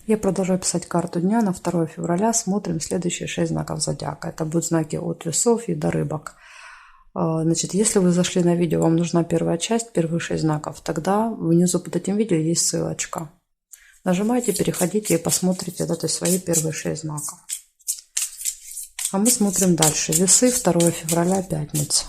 Я продолжаю писать карту дня на 2 февраля. Смотрим следующие 6 знаков зодиака. Это будут знаки от весов и до рыбок. Значит, если вы зашли на видео, вам нужна первая часть, первые 6 знаков, тогда внизу под этим видео есть ссылочка. Нажимайте, переходите и посмотрите, то есть свои первые 6 знаков. А мы смотрим дальше. Весы, 2 февраля, пятница.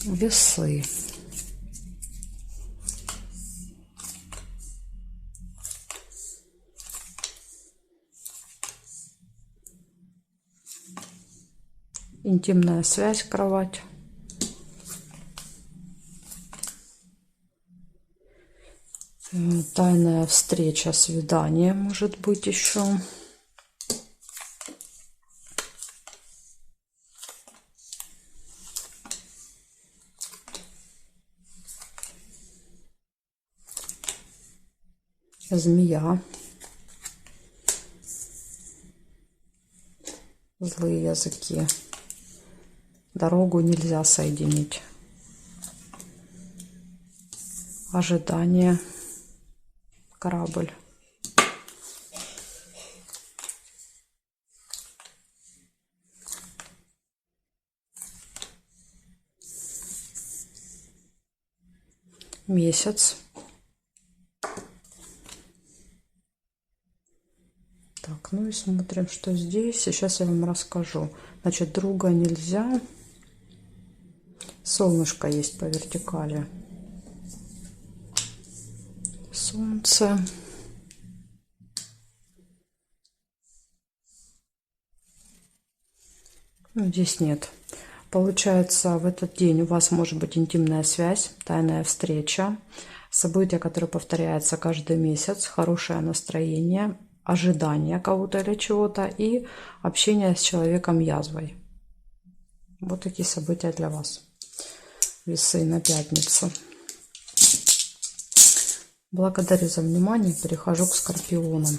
Весы. Интимная связь, кровать. Тайная встреча, свидание может быть еще. Змея. Злые языки. Дорогу нельзя соединить. Ожидание. Корабль. Месяц. Так, ну и смотрим, что здесь. Сейчас я вам расскажу. Значит, друга нельзя. Солнышко есть по вертикали. Солнце. Ну, здесь нет. Получается, в этот день у вас может быть интимная связь, тайная встреча, событие, которое повторяется каждый месяц, хорошее настроение, ожидание кого-то или чего-то и общение с человеком-язвой. Вот такие события для вас. Весы на пятницу. Благодарю за внимание. Перехожу к скорпионам.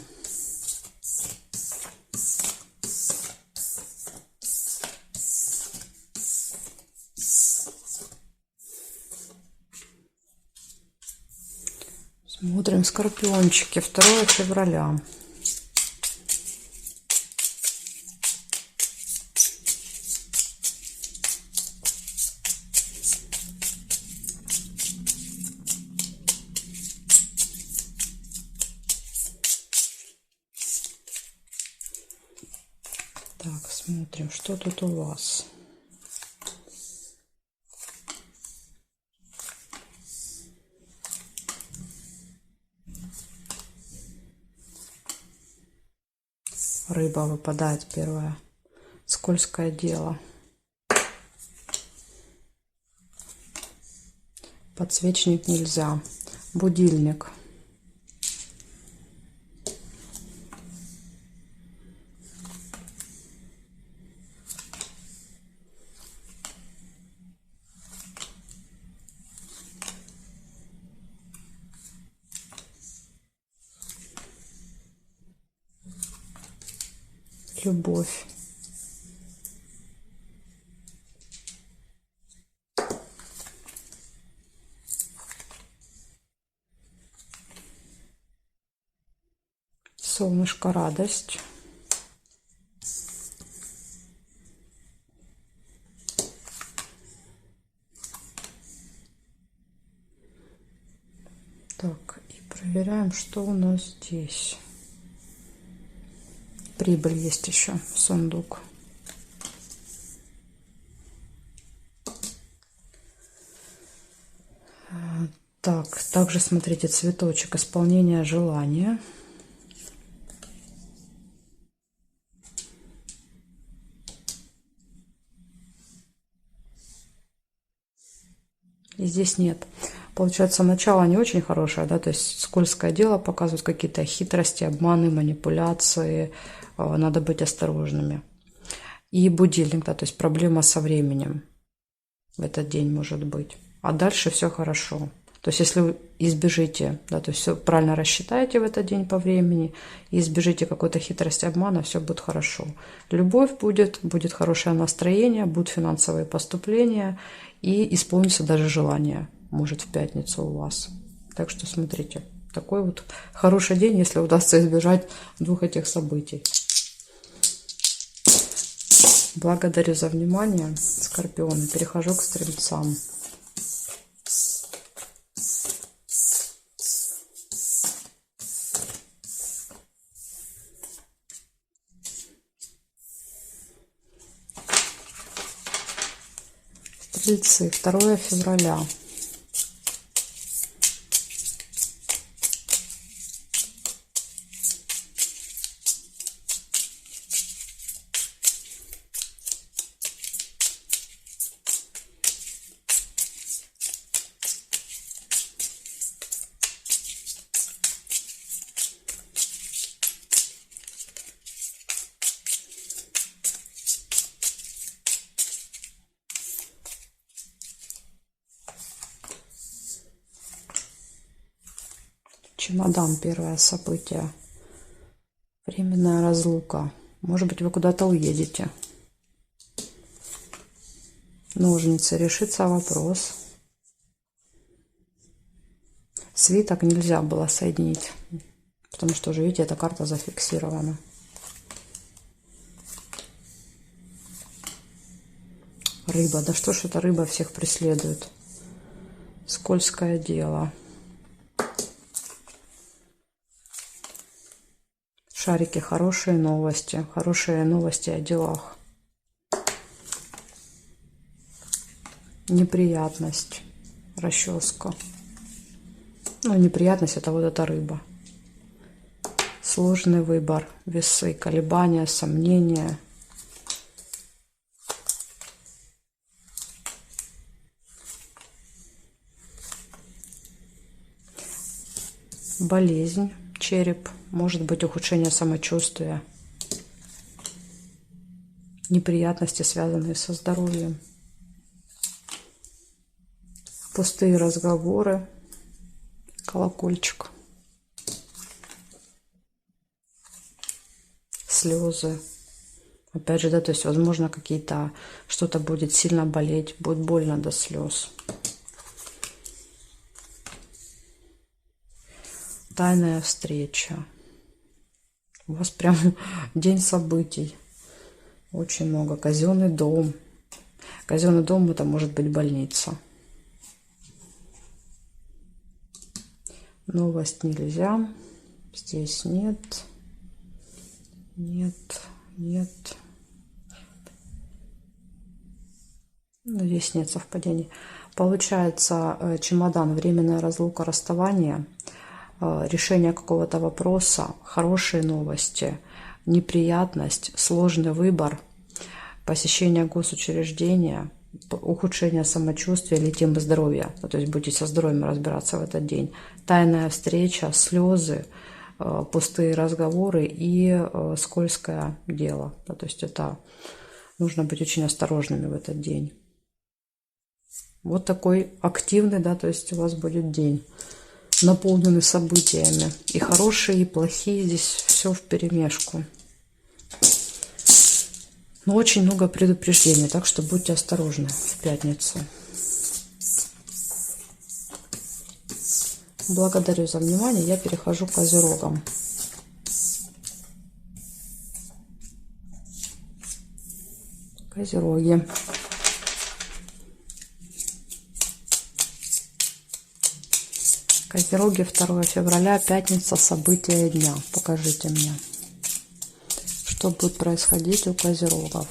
Смотрим скорпиончики. 2 февраля. Так, смотрим, что тут у вас. Рыба выпадает первая. Скользкое дело. Подсвечник нельзя. Будильник. Любовь. Солнышко, радость. Так, и проверяем, что у нас здесь. Прибыль есть еще, сундук. Так, также смотрите, цветочек, исполнение желания. И здесь нет. Получается, начало не очень хорошее, да, то есть скользкое дело, показывают какие-то хитрости, обманы, манипуляции, надо быть осторожными. И будильник, да, то есть проблема со временем в этот день может быть. А дальше все хорошо. То есть, если вы избежите, да, то есть все правильно рассчитаете в этот день по времени, и избежите какой-то хитрости, обмана, все будет хорошо. Любовь будет, будет хорошее настроение, будут финансовые поступления, и исполнится даже желание, может, в пятницу у вас. Так что смотрите, такой вот хороший день, если удастся избежать двух этих событий. Благодарю за внимание, Скорпионы. Перехожу к Стрельцам. Стрельцы, 2 февраля. Чемодан, первое событие. Временная разлука. Может быть, вы куда-то уедете. Ножницы. Решится вопрос. Свиток нельзя было соединить, потому что уже, видите, эта карта зафиксирована. Рыба. Да что ж эта рыба всех преследует? Скользкое дело. Шарики, хорошие новости о делах. Неприятность, расческа. Ну, неприятность — это вот эта рыба. Сложный выбор, весы, колебания, сомнения. Болезнь, череп. Может быть ухудшение самочувствия, неприятности, связанные со здоровьем, пустые разговоры, колокольчик, слезы. Опять же, да, то есть, возможно, какие-то, что-то будет сильно болеть, будет больно до слез. Тайная встреча. У вас прям день событий. Очень много. Казенный дом. Казенный дом — это может быть больница. Новость нельзя. Здесь нет. Нет. Нет. Здесь нет совпадений. Получается, чемодан, временная разлука, расставание, решение какого-то вопроса, хорошие новости, неприятность, сложный выбор, посещение госучреждения, ухудшение самочувствия или темы здоровья. То есть будете со здоровьем разбираться в этот день. Тайная встреча, слезы, пустые разговоры и скользкое дело. То есть это нужно быть очень осторожными в этот день. Вот такой активный, да, то есть у вас будет день, наполненный событиями. И хорошие, и плохие, здесь все вперемешку. Но очень много предупреждений, так что будьте осторожны в пятницу. Благодарю за внимание. Я перехожу к Козерогам. Козероги. Козероги, 2 февраля, пятница, события дня. Покажите мне, что будет происходить у Козерогов.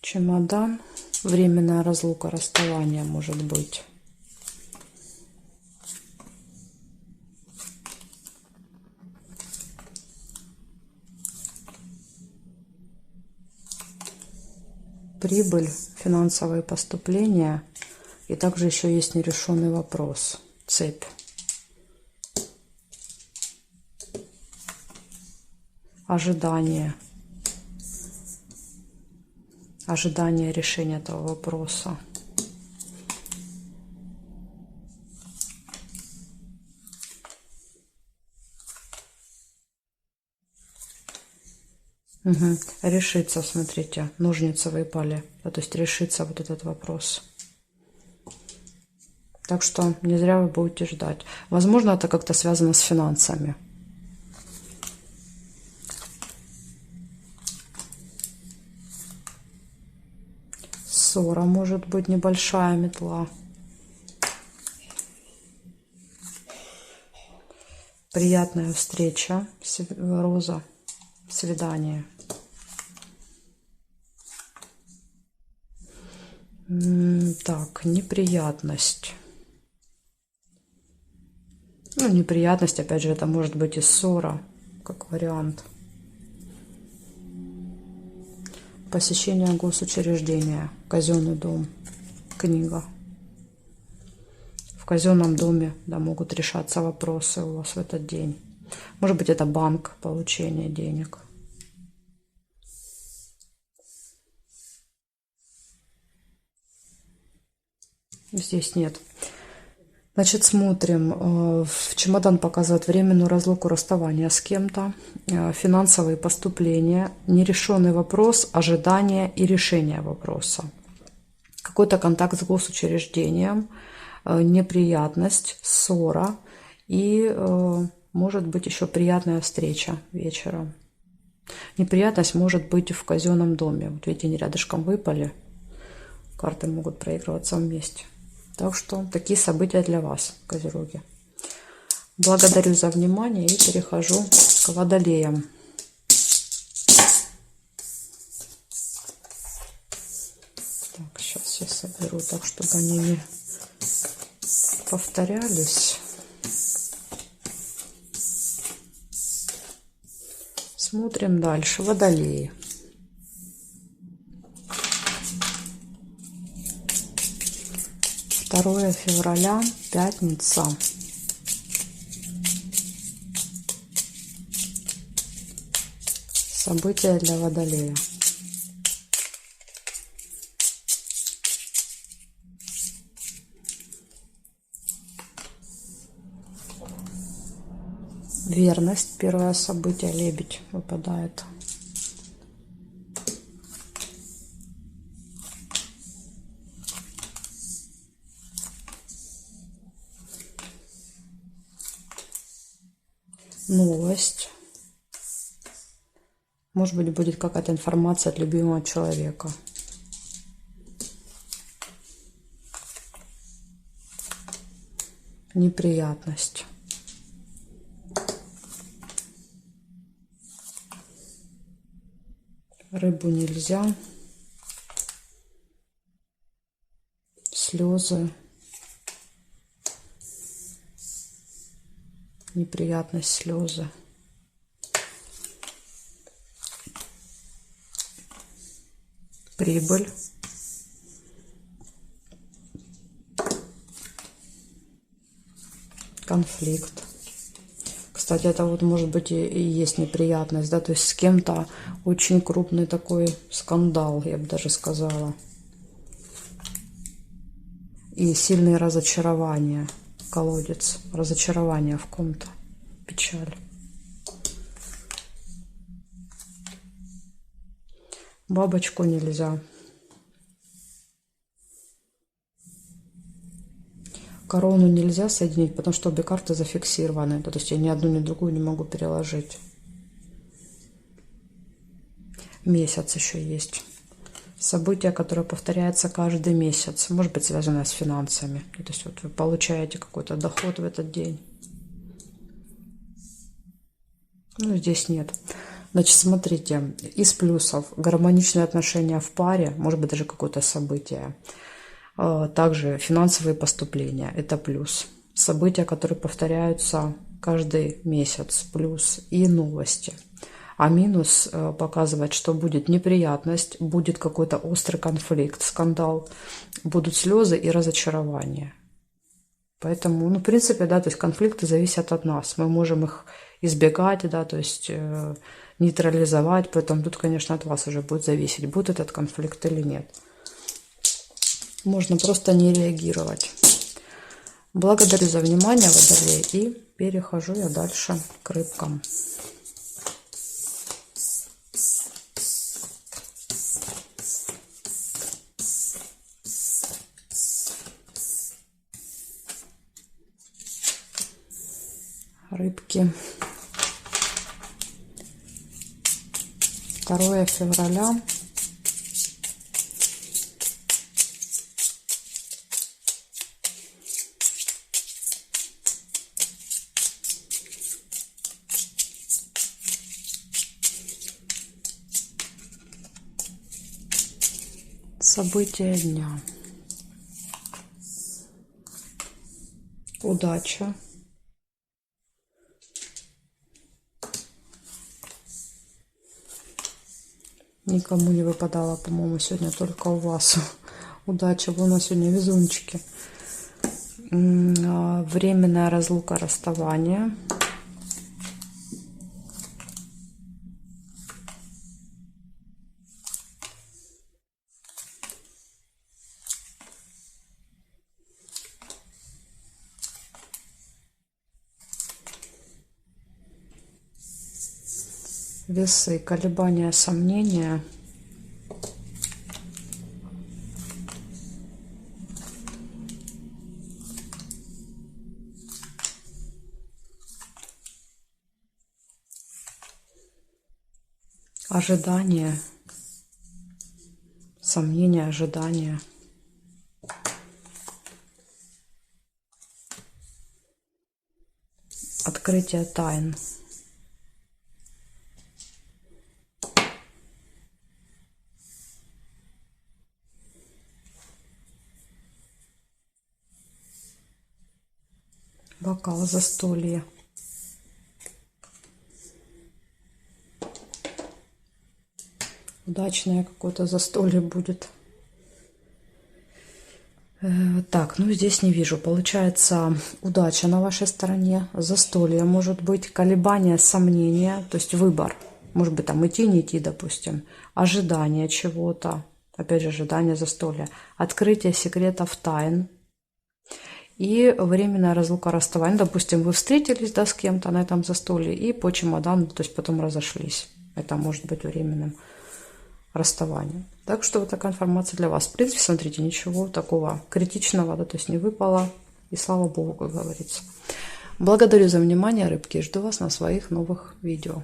Чемодан, временная разлука, расставание может быть. Прибыль, финансовые поступления И также еще есть нерешенный вопрос. Цепь. Ожидание. Ожидание решения этого вопроса. Угу. Решится, смотрите, ножницы выпали. То есть решится вот этот вопрос. Так что не зря вы будете ждать. Возможно, это как-то связано с финансами. Ссора может быть, небольшая метла. Приятная встреча, роза, свидание. Так, неприятность. Ну, неприятность, опять же, это может быть и ссора, как вариант. Посещение госучреждения, казенный дом, книга. В казенном доме, да, могут решаться вопросы у вас в этот день. Может быть, это банк, получение денег. Здесь нет. Значит, смотрим. В чемодан показывает временную разлуку, расставание с кем-то, финансовые поступления, нерешенный вопрос, ожидание и решение вопроса. Какой-то контакт с госучреждением, неприятность, ссора и, может быть, еще приятная встреча вечером. Неприятность может быть в казенном доме. Вот видите, они рядышком выпали. Карты могут проигрываться вместе. Так что такие события для вас, козероги. Благодарю за внимание и перехожу к водолеям. Так, сейчас я соберу так, чтобы они не повторялись. Смотрим дальше. Водолеи. Второе февраля, пятница. События для Водолея. Верность. Первое событие. Лебедь выпадает. Новость. Может быть, будет какая-то информация от любимого человека. Неприятность. Рыбу нельзя. Слезы. Неприятность, слезы. Прибыль. Конфликт. Кстати, это вот может быть и есть неприятность, да, то есть с кем-то очень крупный такой скандал, я бы даже сказала. И сильные разочарования. Колодец. Разочарование в ком-то. Печаль. Бабочку нельзя. Корону нельзя соединить, потому что обе карты зафиксированы. То есть я ни одну, ни другую не могу переложить. Месяц еще есть. Событие, которое повторяется каждый месяц. Может быть, связанное с финансами. То есть вот вы получаете какой-то доход в этот день. Ну, здесь нет. Значит, смотрите, из плюсов гармоничные отношения в паре, может быть, даже какое-то событие. Также финансовые поступления, это плюс. События, которые повторяются каждый месяц, плюс. И новости. А минус показывает, что будет неприятность, будет какой-то острый конфликт, скандал, будут слезы и разочарование. Поэтому, ну, в принципе, да, то есть конфликты зависят от нас. Мы можем их избегать, да, то есть нейтрализовать. Поэтому тут, конечно, от вас уже будет зависеть, будет этот конфликт или нет. Можно просто не реагировать. Благодарю за внимание, Водолей, и перехожу я дальше к рыбкам. Рыбки. 2 февраля. События дня. Удача. Никому не выпадало, по-моему, сегодня только у вас. Удача, вы у нас сегодня везунчики. Временная разлука, расставание. Весы, колебания, сомнения. Ожидание, сомнения, ожидания. Открытие тайн. Бокал, застолье. Удачное какое-то застолье будет. Так, ну здесь не вижу. Получается, удача на вашей стороне, застолье может быть, колебания, сомнения, то есть выбор. Может быть, там идти, не идти, допустим. Ожидание чего-то. Опять же, ожидание застолья. Открытие секретов, тайн. И временная разлука, расставание. Допустим, вы встретились, да, с кем-то на этом застолье и по чемодану, то есть потом разошлись. Это может быть временным расставанием. Так что вот такая информация для вас. В принципе, смотрите, ничего такого критичного, да, то есть не выпало. И слава богу, как говорится. Благодарю за внимание, рыбки. Жду вас на своих новых видео.